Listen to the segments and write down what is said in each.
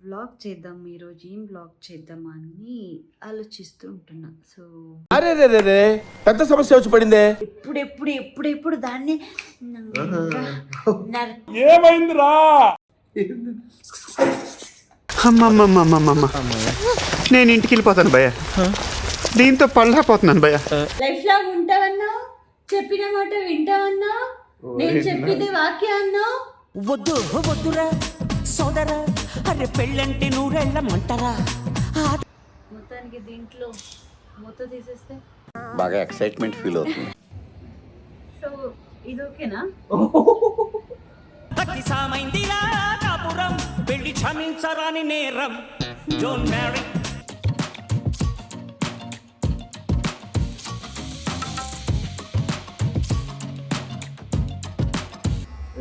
Vlog చేద్దాం ఈరోజు ఏం వ్లాగ్ చేద్దామా అని ఆలోచిస్తూ ఉంటున్నా. సో అరే రే రే రే పెద్ద సమస్య వచ్చి పడిందే. ఎప్పుడెప్పుడు దాన్ని ఏమైందిరా? అమ్మమ్మమ్మమ్మమ్మ నేను ఇంటికి వెళ్ళిపోతాను భయ్య. దీంతో పళ్ళపోతున్నాను భయ్య. లైఫ్ లాగ్ ఉంటావన్నా, చెప్పిన మాట వింటావన్నా, నేను చెప్పేది వాక్య అన్నా. వద్దు వద్దురా సోదరా, అరే పెళ్ళంటే నూరెళ్ళమంటారా. మొత్తానికి దీంట్లో మొత్తం తీసేస్తే బాగా ఎక్సైట్మెంట్ ఫీల్ అవుతుంది. సో ఇది ఓకేనా? అతి సామైందిరా కాపురం, పెళ్లి క్షమించరాని నేరం. Don't marry.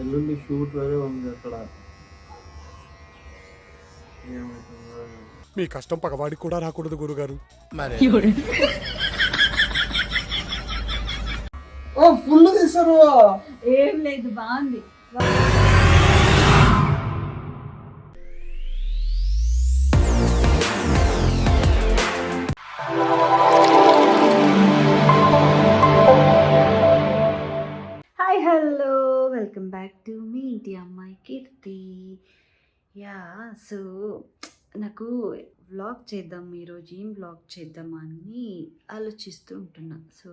ఎల్లుండి షూట్ వేరే ఉంది అక్కడ. మీ కష్టం పగవాడికి కూడా రాకూడదు గురుగారు. మరి ఓ ఫుల్ తీస్తారు. ఏం లేదు, బాగుంది. Hi hello, welcome back to మీ ఇంటి అమ్మాయి కీర్తి. యా, సో నాకు వ్లాగ్ చేద్దాం ఈరోజు ఏం వ్లాగ్ చేద్దామా అని ఆలోచిస్తూ ఉంటున్నా. సో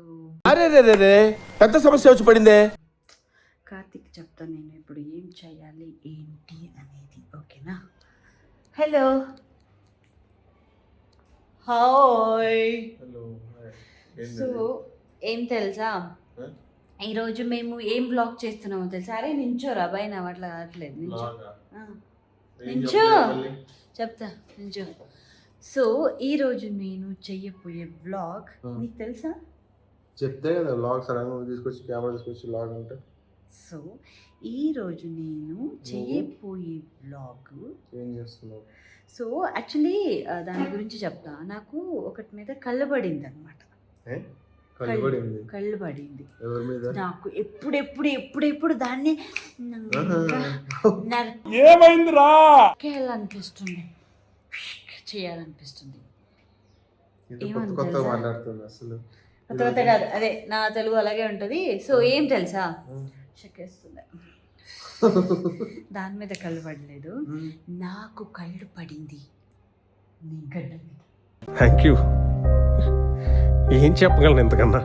అరే రే రే రే పెద్ద సమస్య వచ్చి పడిందే. కార్తిక్ చెప్తాను నేను ఇప్పుడు ఏం చేయాలి ఏంటి అనేది, ఓకేనా? Hello hi. సో ఏం తెలుసా, ఈరోజు మేము ఏం బ్లాగ్ చేస్తున్నామో తెలుసా? అరే నించోరా అబ్బాయి, నా అట్లా కావట్లేదు. నించో, నించో, చెప్తా, నించో. సో ఈరోజు నేను చెయ్యబోయే బ్లాగ్ నీకు తెలుసా? చెప్తే కదా లాగ్ సడన్గా తీసుకొచ్చి కెమెరా తీసుకొచ్చి లాగ్ అంటే. సో ఈరోజు నేను చెయ్యబోయే బ్లాగ్ ఏం చేస్తున్నావు? సో యాక్చువల్లీ దాని గురించి చెప్తా. నాకు ఒకటి మీద కళ్ళు పడింది అనమాట. కళ్ళు పడింది ఎవరి మీద? నాకు ఎప్పుడెప్పుడు దాన్ని ఏమైందిరా? నరికేయాలనిపిస్తుంది, చేయాలనిపిస్తుంది. కొత్త మాట్లాడుతుంది అసలు. కొత్త కాదు, అదే నా తెలుగు అలాగే ఉంటుంది. సో ఏం తెలుసా, చెక్కేస్తుంది. దాని మీద కళ్ళు పడలేదు, నాకు కళ్ళు పడింది నీ గడ్డ మీద. Thank you. ఏం చెప్పగలను ఇంతకన్నా?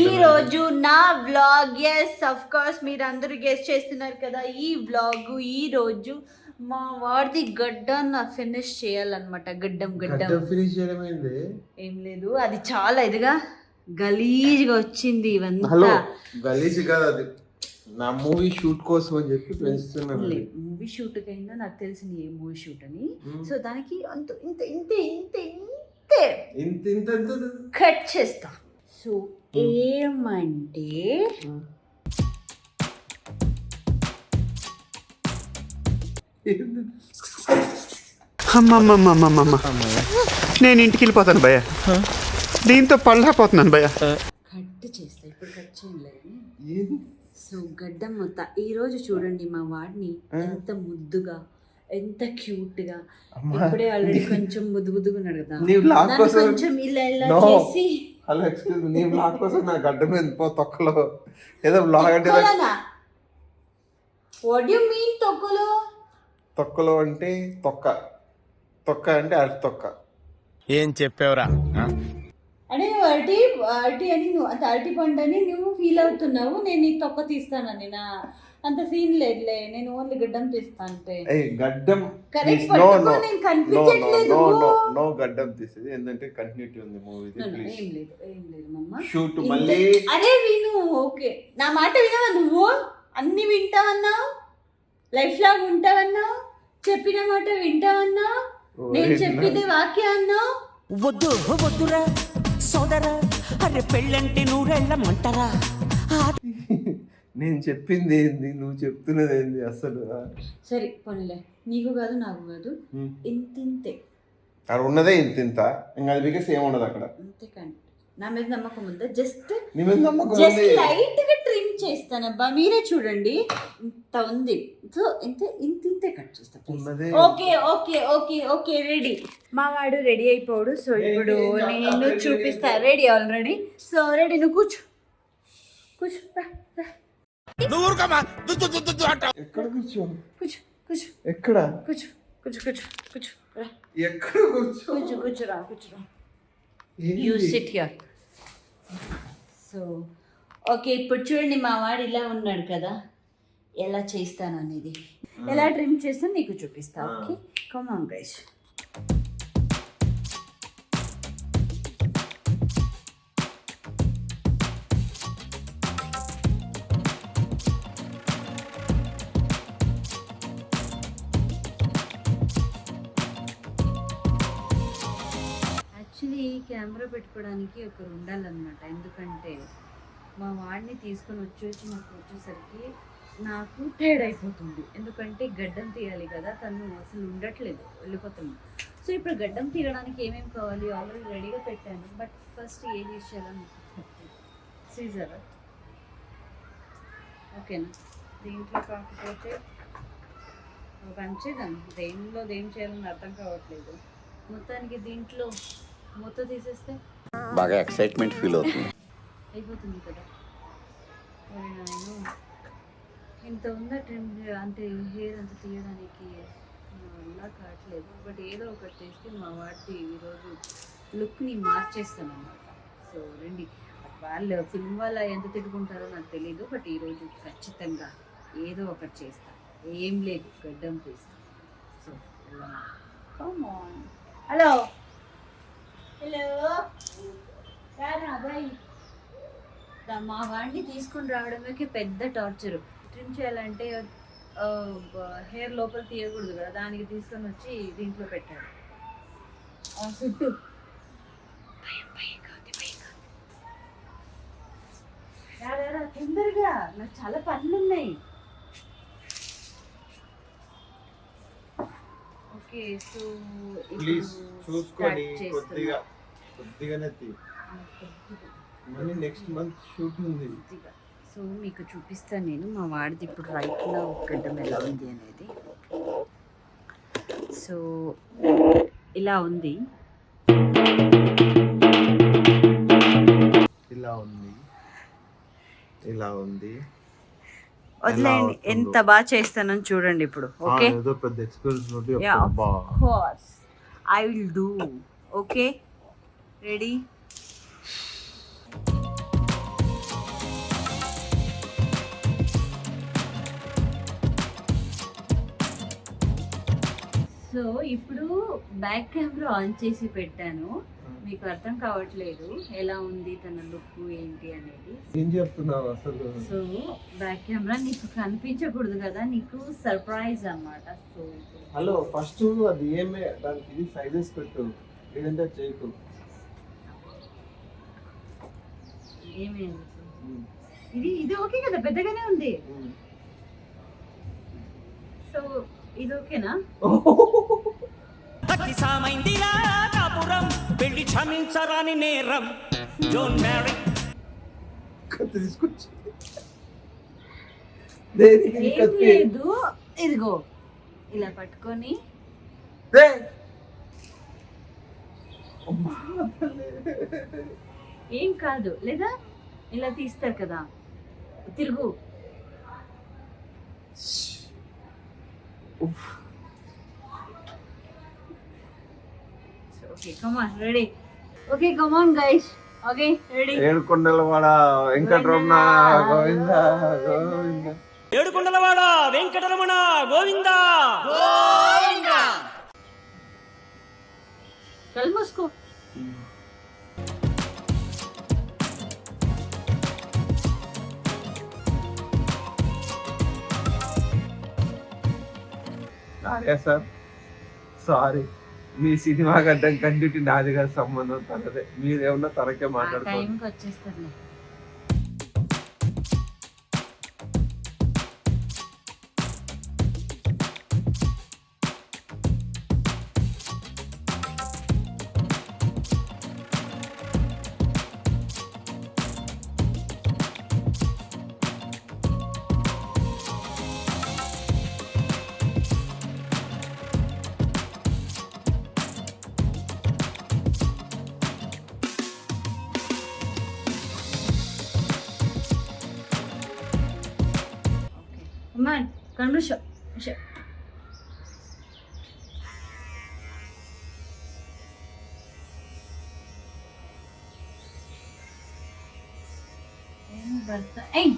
ఈ రోజు నా వ్లాగ్, ఎస్ ఆఫ్ కోర్స్ మీరు అందరూ గెస్ చేస్తున్నారు కదా, ఈ వ్లాగ్ ఈ రోజు మా వాడిది గడ్డం ఫినిష్ చేయాలన్నమాట. గడ్డం ఫినిష్ చేయడం ఏంది? ఏం లేదు, అది చాలా ఇదిగా గలీజ్గా వచ్చింది. హలో, ఇవంతా గలీజ్ కాదు, అది నా మూవీ షూట్ కోసం అని చెప్పి పెంచుతున్నాను. మూవీ షూట్ కైనా నాకు తెలిసింది ఏ మూవీ షూట్ అని. సో దానికి అంత ఇంత ఇంత ఇంత ఇంత ఇంత ఇంత కట్ చేస్తా. సో ఏమంటే అమ్మమ్మమ్మమ్మమ్మ నేను ఇంటికి వెళ్ళిపోతాను భయ్య. దీంతో పళ్ళపోతున్నాను భయ్య. కట్ చేస్తా, ఇప్పుడు కట్ చేయలేదు. సో గడ్డం మొత్తం ఈరోజు చూడండి మా వాడిని ఎంత ముద్దుగా, ఎంత క్యూట్ గా. ఇప్పుడే ఆల్రెడీ కొంచెం ముద్దుగా ఉన్నాడు కదా, కొంచెం ఇలా ఇలా చేసి. హలో, ఎక్స్క్యూజ్ మీ, నీ బ్లాగ్ కోసం నా గడ్డ మీద తొక్కలో ఏదో బ్లాగ్ అంటే. వాట్ యు మీన్ తొక్కలో? తొక్కలో అంటే తొక్క, తొక్క అంటే అరటి తొక్క. ఏం చెప్పావురా? అంటే నువ్వు అరటి అని, నువ్వు అంత అరటి పండు అని నువ్వు ఫీల్ అవుతున్నావు. నేను నీ తొక్క తీస్తానని నా అంత సీన్ లేదులే, నేను ఓన్లీ గడ్డం తీస్తా అంటే. గడ్డం కరెక్ట్, నేను కనిపించట్లేదు. నో గడ్డం తీసేది ఎందుకంటే కంటిన్యూటీ ఉంది మూవీ. ఏం లేదు మమ్మ, షూట్ మళ్ళీ. అరే విను, ఓకే నా మాట వినవా నువ్వు? అన్ని వింటావన్నావు, లైఫ్ లాగ్ ఉంటావన్నావు, చెప్పిన మాట వింటావన్నావు, నేను చెప్పేది వాక్య అన్నావు. వద్దు వద్దురా సోదరా, అరే పెళ్ళంటే నూరెళ్ళమంటారా. నేను చెప్పింది ఏంది, నువ్వు చెప్తున్నది ఏంది అసలు? సరే పనులే, నీకు కాదు నాకు కాదు, ఇంతే అక్కడ ఉన్నదే ఇంత ఇంత, ఇంకా అది బికాస్ ఏముండదు అక్కడ. అంతే. కానీ నా మీద నమ్మకం ఉందా? జస్ట్ నీ మీద నమ్మకం జస్ట్ ఉంది. లైట్ గా ట్రిమ్ చేస్తానబ్బా, మీరే చూడండి ఇంత ఉంది. సో ఇంతే కట్ చేస్తా. ఉన్నదే. Okay okay okay okay ready. మా వాడు రెడీ అయిపోడు. సో ఇప్పుడు నేను చూపిస్తా. Ready already. సో రెడీ, నువ్వు కూర్చో కూర్చో రా, రా. నువ్వు ఊరుకోమా. దు, దు, దు, దు, దు అంటావు. ఎక్కడ కూర్చో? కూర్చో కూర్చో ఎక్కడ? కూర్చో కూర్చో కూర్చో కూర్చో రా. ఎక్కడ కూర్చో? కూర్చో కూర్చోరా కూర్చోరా. ఏంది? You SIT here. So okay, ఇప్పుడు చూడండి మా వాడు ఇలా ఉన్నాడు కదా, ఎలా చేస్తాను అనేది, ఎలా ట్రిమ్ చేస్తాను నీకు చూపిస్తా. Okay, come on guys. Actually camera పెట్టుకోవడానికి ఒకరు ఉండాలన్నమాట. ఎందుకంటే మా వాడిని తీసుకొని వచ్చి నాకు వచ్చేసరికి నాకు టైర్డ్ అయిపోతుంది. ఎందుకంటే గడ్డం తీయాలి కదా, తను అసలు ఉండట్లేదు, వెళ్ళిపోతుంది. సో ఇప్పుడు గడ్డం తీయడానికి ఏమేమి కావాలి ఆల్రెడీ రెడీగా పెట్టాను. బట్ ఫస్ట్ ఏది చేయాలని సీజర్ ఓకేనా. దీంట్లో కాకపోతే పంచేదాన్ని, దేం చేయాలని అర్థం కావట్లేదు. మొత్తానికి దీంట్లో మొత్తం తీసేస్తే బాగా ఎక్సైట్మెంట్ ఫీల్ అవుతుంది. అయిపోతుంది కదా. నేను ఇంత ఉందా ట్రెండ్ అంటే హెయిర్ అంత తీయడానికి అలా కావట్లేదు. బట్ ఏదో ఒకటి చేస్తే మా వాటి ఈరోజు లుక్ని మార్చేస్తాను అన్నమాట. సో రండి, వాళ్ళు ఫిల్మ్ వల్ల ఎంత తిట్టుకుంటారో నాకు తెలీదు. బట్ ఈరోజు ఖచ్చితంగా ఏదో ఒకటి చేస్తాను. ఏం లేదు, గడ్డం తీస్తాను. So come on. Hello hello bye. మా వాడిని తీసుకుని రావడమే పెద్ద టార్చర్. ట్రిమ్ చేయాలంటే హెయిర్ లోపల తీయకూడదు కదా, దానికి తీసుకొని వచ్చి దీంట్లో పెట్టాడు. చుట్టూ తొందరగా, నాకు చాలా పనులు ఉన్నాయి. ఓకే, సో ప్లీజ్ చూసుకొని కొద్దిగానే తీ. మళ్ళీ నెక్స్ట్ మంత్ షూట్ ఉంది. సో మీకు చూపిస్తాను నేను మా వాడిది ఇప్పుడు రైట్లో గడ్డం ఎలా ఉంది అనేది. సో ఇలా ఉంది, ఇలా ఉంది, ఇలా ఉంది. వదిలేయండి. ఎంత బాగా చేస్తానని చూడండి ఇప్పుడు. ఓకే, ఏదో పెద్ద ఎక్స్పీరియన్స్ నుండి I will do. Okay, ready. So ఇప్పుడు బ్యాక్ కెమెరా ఆన్ చేసి పెట్టాను. మీకు అర్థం కావట్లేదు ఎలా ఉంది తన లుక్ ఏంటి అనేది. ఏం చెప్తున్నావు అసలు? సో బ్యాక్ కెమెరా నీకు కనిపించకూడదు కదా, నీకు సర్ప్రైజ్ అన్నమాట. సో హలో, ఫస్ట్ అది ఏమే దానికి ఇది సైజెస్ పెట్టు, లేదంటే చేయకు. ఏమేమి ఇది ఓకే కదా, పెద్దగానే ఉంది. సో ఇది ఓకేనా? భక్తి సామైందిరా కాపురం, పెళ్లి క్షమించరాని నేరం. Don't marry. తీసుకొచ్చి ఏం లేదు, ఇదిగో ఇలా పట్టుకొని ఏం కాదు, లేదా ఇలా తీస్తారు కదా, తిరుగు. Okay, come on, ready. Okay, come on guys. Okay, ready. ఏడుకొండలవాడ వెంకటరమణ గోవింద గోవింద. ఏడుకొండలవాడ వెంకటరమణ గోవిందా గోవిందా. కళ్ళు మూసుకో. అదే సార్, సారీ, మీ సినిమా గడ్డం కంటిన్యూ నాది కాదు, సంబంధం తనదే. మీరేమన్నా తనకే మాట్లాడుకోండి. టైంకి వచ్చేస్తారులే. కళ్ళు ఏం భర్త ఏయ్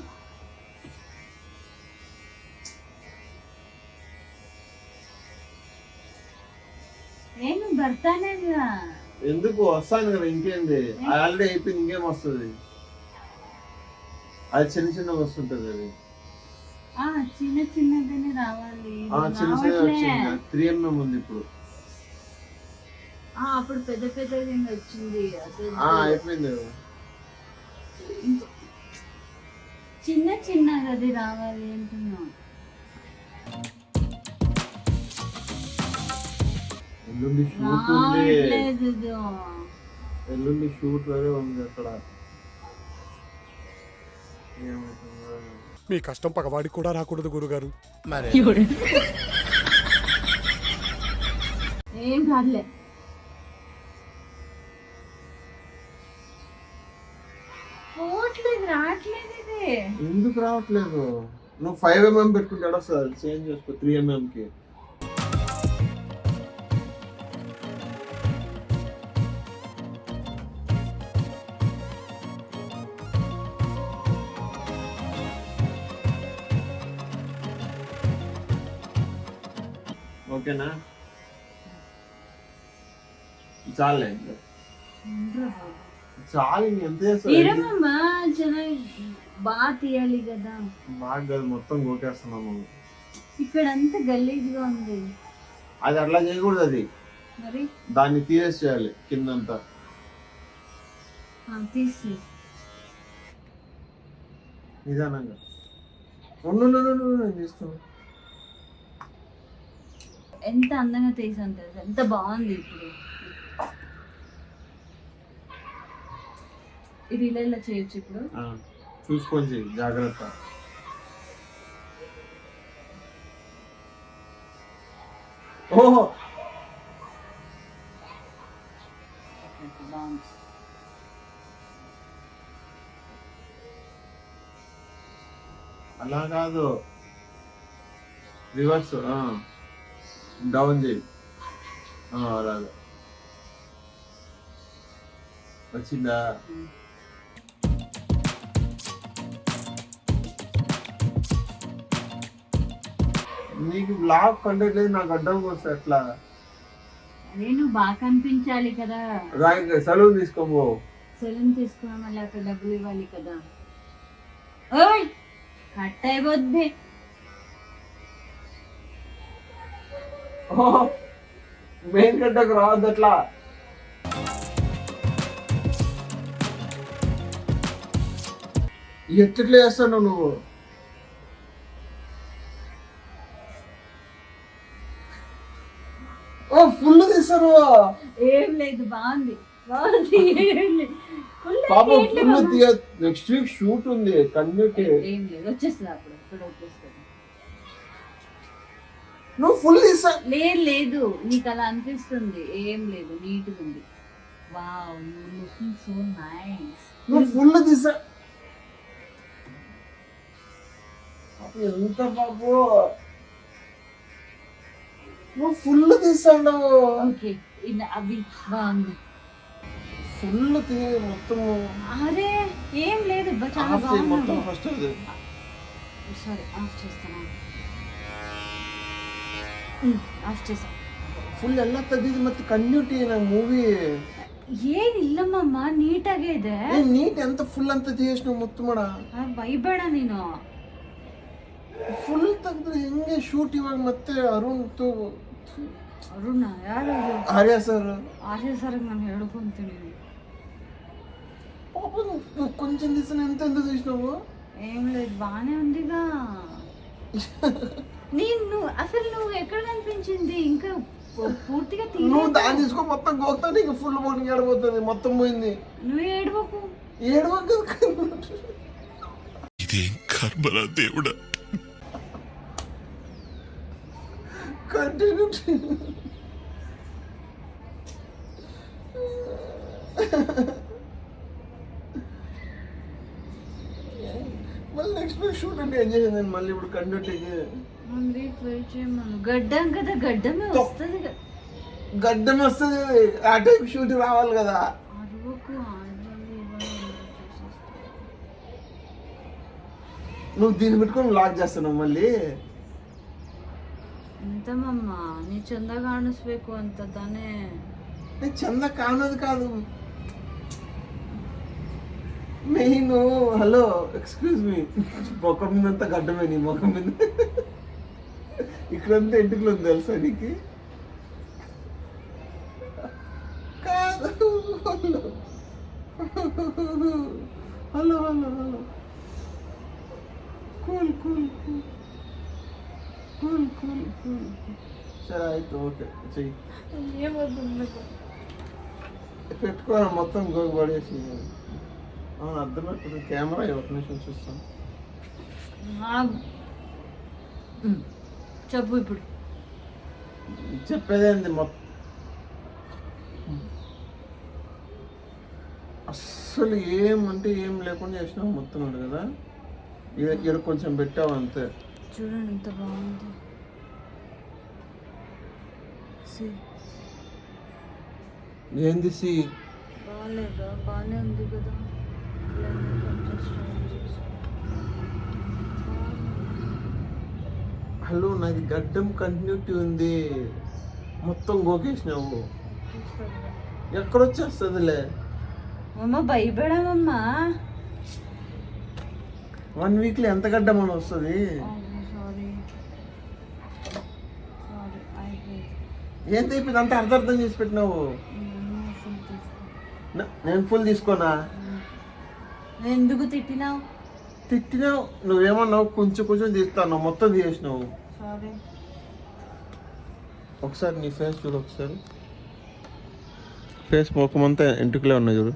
నేను భర్తనేగా ఎందుకు వస్తాను కదా, ఇంకేంది ఆల్రెడీ అయిపోయింది, ఇంకేం వస్తుంది? అది చిన్న చిన్నగా వస్తుంటది అది. చిన్న చిన్నగానే రావాలి. చిన్న చిన్న వచ్చింది, 3mm ఉంది ఇప్పుడు. అప్పుడు పెద్ద పెద్దది వచ్చింది. అయిపోయింది కదా. చిన్న చిన్నగా అది రావాలి అంటున్నా. ఎల్లుండి షూట్ ఉంది, ఎల్లుండి షూట్ వేరే ఉంది అక్కడ. ఏమవుతుందో మీ కష్టం పగవాడికి కూడా రాకూడదు గురుగారు. మరి ఏం కాదులే. రావట్లేదు ఇది. ఎందుకు రావట్లేదు? నువ్వు 5mm పెట్టుకుంటాడు సార్, చేంజ్ చేసుకో 3mm కి. ఓకేనా? చాలే చాలు, ఎంత చేస్తావు? ఇరమ్మా బాగా తీయాలి కదా. బాగా కాదు, మొత్తం కొట్టేస్తున్నాము. ఇక్కడంతా గలీజ్గా ఉంది. అది అట్లా చేయకూడదు, అది మరి దాన్ని తీసేయాలి కిందంతా. తీసి నిదానంగా నేను తీస్తాను. ఎంత అందంగా తీసాను తెలుసా, ఎంత బాగుంది. ఇప్పుడు ఇది ఇలా చేయొచ్చు. ఇప్పుడు చూసుకొని చెయ్యి, జాగ్రత్త. ఓహో బాగుంది. అలా కాదు, రివర్స్ డౌన్ చేయి. అలాగే వచ్చిందా? నీకు బ్లాగ్ కంటెంట్ లేదు, నాకు అడ్డం వస్తే ఎట్లా? నేను బాగా కనిపించాలి కదా. సెలవు తీసుకోబో. సెలూన్ తీసుకున్నా, మళ్ళీ అక్కడ డబ్బులు ఇవ్వాలి కదా. ఓయ్ కట్ అయిపోద్ది. మెయిన్ కట్టకు రావద్దు అట్లా. ఎట్లా చేస్తాను నువ్వు? ఫుల్ తీస్తారు. ఏం లేదు, బాగుంది బాగుంది. నెక్స్ట్ వీక్ షూట్ ఉంది, కంటిన్యూటీ. ఏం లేదు, వచ్చేస్తుంది అప్పుడు. ఇప్పుడు వచ్చేస్తుంది. నువ్వు ఫుల్ తీసా. లేదు, నీకు అలా అనిపిస్తుంది. ఏం లేదు, నీట్గా ఉంది. Wow, you looking so nice. నువ్వు ఫుల్ తీసా. ఎంత బాబు, నువ్వు ఫుల్ తీసాడు. ఓకే, అవి బాగుంది. ఫుల్ తీ మొత్తం. అరే ఏం లేదు, చాలా మొత్తం బాగుంది. ఫస్ట్ అది. సారీ, ఆఫ్ చేస్తాను. ಆಫ್ చేసಾ. ಫುಲ್ ಎಲ್ಲ ತೆಗೆದಿದ್ದು ಮತ್ತೆ ಕಂಟಿನ್ಯೂಟಿ ನಂಗೆ ಮೂವಿ ಏನಿಲ್ಲಮ್ಮ, ನೀಟಾಗೇ ಇದೆ. ನೀಟ್ ಎಂತ ಫುಲ್ ಅಂತ ದೇಶ ಮುತ್ತು ಮಾಡ ಬೈಬೇಡ ನೀನು. ಫುಲ್ ತೆಗೆದ್ರೆ ಹೆಂಗೆ ಶೂಟ್ ಇವಾಗ ಮತ್ತೆ ಅರುಣ್ ಅರುಣ ಯಾರು? ಆರ್ಯ ಸರ್. ಆರ್ಯ ಸರ್ ನಾನು ಹೇಳ್ಕೊಂತೀನಿ. పాప కొంచెం తీసిన ఎంత తీసినావు? ఏం లేదు, బాగానే ఉందిగా. నేను అసలు నువ్వు ఎక్కడ కనిపించింది? ఇంకా పూర్తిగా నువ్వు దాన్ని తీసుకో, మొత్తం గోక్తా నీకు ఫుల్ మార్నింగ్ ఏడబోతుంది, మొత్తం పోయింది. నువ్వు ఏడవకు. ఇదేం కర్మరా దేవుడా. కంటిన్యూ మళ్ళీ నెక్స్ట్ వీక్ షూట్ అంటే ఏం చేసింది? మళ్ళీ ఇప్పుడు కంటిన్యూటీకి 1 వీక్ వెయిట్ చేయమను. గడ్డం కదా, గడ్డమే వస్తుంది. గడ్డం వస్తుంది, ఆ టైప్ షూట్ రావాలి కదా. అరవకు, ఆడవాళ్ళు ఇవ్వాలి. నువ్వు దీన్ని పెట్టుకొని లాక్ చేస్తున్నావు మళ్ళీ. ఎంతమమ్మ నీ చంద కాಣಿಸ್ಬೇಕು ಅಂತ ತಾನೇ. నేను చంద కానది కాదు, నేను హలో ఎక్స్క్యూజ్ మీ, ముఖం మీద అంతా గడ్డమే, నీ ముఖం మీద ఇక్కడంతా ఇంటికి ఉంది తెలుసా నీకు? కాదు, hello hello hello hello, cool cool cool cool cool cool. సరే అయితే ఓకే చెయ్యి. పెట్టుకోరా మొత్తం గోగు పడేసి. అవును అర్థమవుతుంది, కెమెరా ఒక నిమిషం చూస్తాను. చెప్పు ఇప్పుడు. చెప్పేదేంది మొత్తం అస్సలు ఏమంటే ఏం లేకుండా చేసినావు మొత్తం ఉంది కదా. ఇక్కడ కొంచెం పెట్టావు అంతే. చూడండి ఎంత బాగుంది. ఏంది సి బాగాలేదా? బాగానే ఉంది కదా. కొంచెం స్టైల్ చేసి. హలో నాది గడ్డం కంటిన్యూటీ ఉంది, మొత్తం గోకేసినావు. ఎక్కడొచ్చేస్తుందిలే అమ్మ భయపడమమ్మా. 1 వీక్లో ఎంత గడ్డం అని వస్తుంది? సారీ ఏం అయిపోయింది అంత అర్థం చేసి పెట్టినావు. నేను ఫుల్ తీసుకోనా? ఎందుకు తిట్టినావు? తిట్టినావు నువ్వేమన్నావు, కొంచెం కొంచెం తీస్తాను, మొత్తం తీసేసినావు. సారీ. ఒకసారి నీ ఫేస్ చూడు, ఒకసారి ఫేస్ ముఖమంతా ఎంటుకలే ఉన్నాయి చూడు.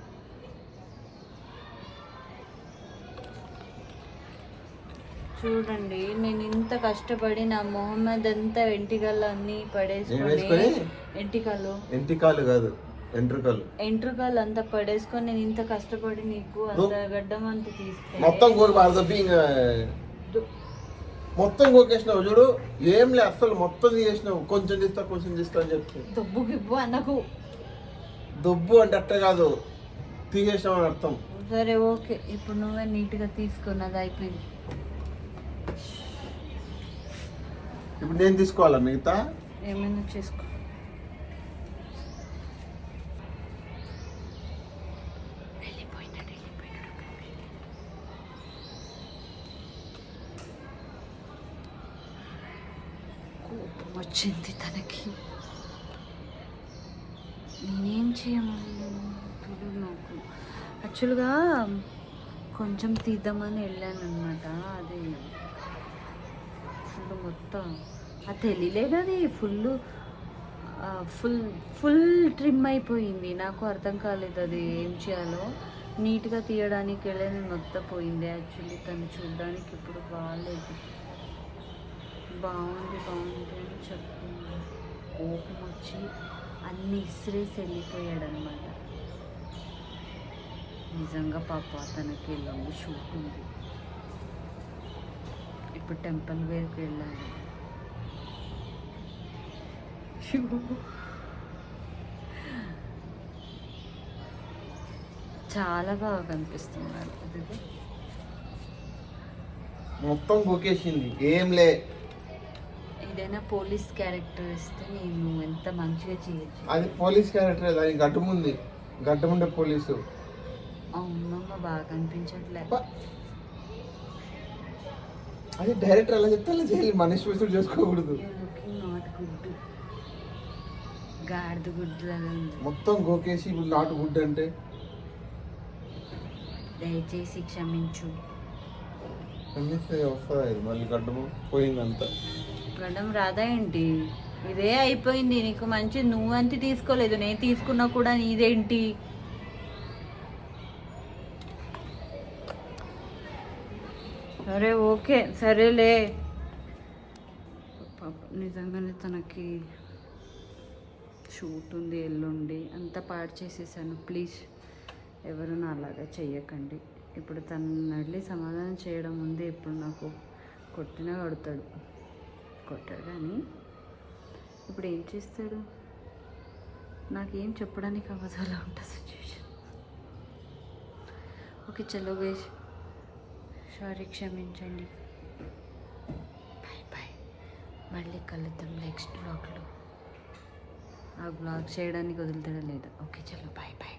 చూడండి నేను ఇంత కష్టపడి నా మొహమ్మద్ అంతా వెంట్రుకలన్నీ పడేసుకొని, ఎంటికాలు కాదు ఎంట్రుకలు అంతా పడేసుకొని నేను ఇంత కష్టపడి నీకు అంత గడ్డం అంత తీస్తే మొత్తం మొత్తం గోకేసినావు చూడు. ఏం లే అసలు మొత్తం తీసేసినావు. కొంచెం తీస్తా అని చెప్తే దొబ్బు గిబ్బు అనకు. దొబ్బు అంటే అట్ట కాదు, తీసేసినావు అని అర్థం. సరే ఓకే, ఇప్పుడు నువ్వే నీట్గా తీసుకున్నది అయిపోయింది. ఇప్పుడు నేను తీసుకోవాలా మిగతా? ఏమైనా చేసుకో. కోపం వచ్చింది తనకి. నేనేం చేయమను నాకు. యాక్చువల్గా కొంచెం తీద్దామని వెళ్ళాను అనమాట. అది ఫుల్ మొత్తం అది తెలియలేదు, అది ఫుల్ ట్రిమ్ అయిపోయింది. నాకు అర్థం కాలేదు అది ఏం చేయాలో. నీట్గా తీయడానికి వెళ్ళి నేను మొత్తం పోయింది. యాక్చువల్లీ తను చూడడానికి ఇప్పుడు బాగాలేదు. బాగుంది అని చెప్తున్నాను. కోపం వచ్చి అన్ని ఇసిరేసి వెళ్ళిపోయాడు అనమాట. నిజంగా పాప తనకి ఎల్లుండి షూట్ ఉంది. ఇప్పుడు టెంపుల్ వేర్కి వెళ్ళాలి. చాలా బాగా కనిపిస్తున్నాడు. మొత్తం గోకేసింది, ఏం లే. ఏదైనా పోలీస్ క్యారెక్టర్ ఇస్తే నేను ఎంత మంచిగా చేయొచ్చు. అది పోలీస్ క్యారెక్టర్, అది గడ్డం ఉండే పోలీసు. అవునమ్మ బాగా కనిపించట్లేదు. అది డైరెక్టర్ అలా చెప్తే అలా చేయాలి, మనిషి విసుడు చేసుకోకూడదు. నాట్ గుడ్, గాడిద గుడ్ లాగా ఉంది. మొత్తం గోకేసి ఇప్పుడు నాట్ గుడ్ అంటే దయచేసి క్షమించు. వస్తుంది మళ్ళీ గడ్డము పోయిందంత. గడ్డం రాదా ఏంటి? ఇదే అయిపోయింది నీకు మంచి. నువ్వంతి తీసుకోలేదు, నేను తీసుకున్నా కూడా నీదేంటి? సరే ఓకే సరేలే. పాప నిజంగానే తనకి షూట్ ఉంది ఎల్లుండి, అంతా పాడు చేసేసాను. ప్లీజ్ ఎవరు నా అలాగా చెయ్యకండి. ఇప్పుడు తను వెళ్ళి సమాధానం చేయడం ఉంది. ఇప్పుడు నాకు కొట్టినా కడతాడు. కొట్టాడు కానీ ఇప్పుడు ఏం చేస్తాడు? నాకేం చెప్పడానికి అవ్వదు, అలా ఉంటుంది సిచ్యువేషన్. ఓకే చలో గైస్, సారీ క్షమించండి. బాయ్ బాయ్, మళ్ళీ కలుద్దాం నెక్స్ట్ బ్లాగ్లో. ఆ బ్లాగ్ చేయడానికి వదులుతాడా లేదా? ఓకే చలో బాయ్ బాయ్.